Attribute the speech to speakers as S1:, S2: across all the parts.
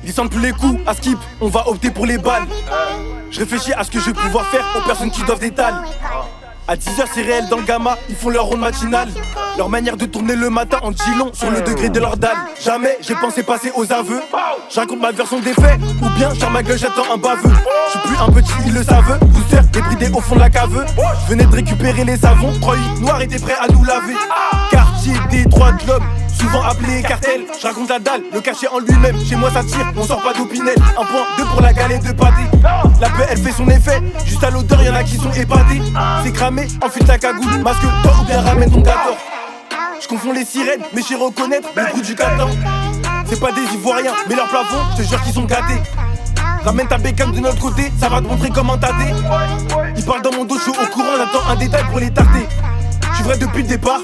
S1: Ils sentent plus les coups, à skip, on va opter pour les balles. Je réfléchis à ce que je vais pouvoir faire aux personnes qui doivent des dalles. À 10h c'est réel dans le gamma, ils font leur ronde matinale. Leur manière de tourner le matin en dit long sur le degré de leur dalle. Jamais j'ai pensé passer aux aveux. Je raconte ma version des faits, ou bien je ferme ma gueule, j'attends un baveux. Je suis plus un petit, ils le savent. Douceur, débridé au fond de la cave. Je venais de récupérer les savons, Troy noir était prêt à nous laver. Quartier des droits de l'homme, souvent appelé cartel. Je raconte la dalle, le cachet en lui-même. Chez moi ça tire, on sort pas d'opinel. Un point, deux pour la galette de pâté. La paix elle fait son effet, juste à l'odeur y'en a qui sont épatés. C'est cramé, enfile ta cagoule, masque toi ou bien ramène ton 14. Je confonds les sirènes, mais j'ai reconnaître le goût du catin. C'est pas des ivoiriens, mais leur plafond, je te jure qu'ils sont gâtés. Ramène ta bécane de notre côté, ça va te montrer comment t'ader. Ils parlent dans mon dos, je suis au courant, j'attends un détail pour les tarder. Je suis vrai depuis le départ,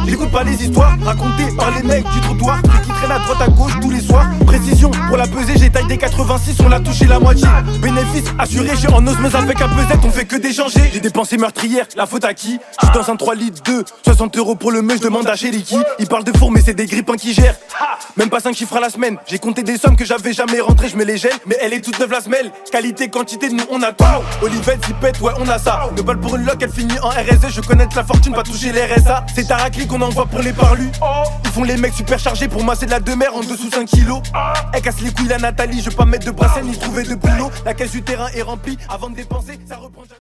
S1: j'écoute pas les histoires racontées par les mecs du trottoir. Ceux qui traînent à droite à gauche tous les soirs. Précision, pour la peser j'ai taille des 86, on l'a touché la moitié. Bénéfice assuré, je suis en osmose avec un pesette, on fait que d'échanger. J'ai des pensées meurtrières, la faute à qui? Je suis dans un 3 litres 2, 60 € pour le meuble, je demande à Cheliki. Il parle de four mais c'est des grippins qui gèrent. Même pas 5 chiffres à la semaine, j'ai compté des sommes que j'avais jamais rentrées, je me les gêne. Mais elle est toute neuve la semelle, qualité, quantité, nous on a tout. Olivette, Zipette, ouais on a ça. Le bal pour une loc, elle finit en RSE, je connais de la fortune, pas toucher les RSA. C'est Tarakli qu'on envoie pour les parlus. Ils font les mecs super chargés pour masser de la demeure en dessous 5 kilos. Elle casse les couilles la Nathalie, je veux pas mettre de bracelet ni trouver de boulot. La caisse du terrain est remplie, avant de dépenser, ça reprend.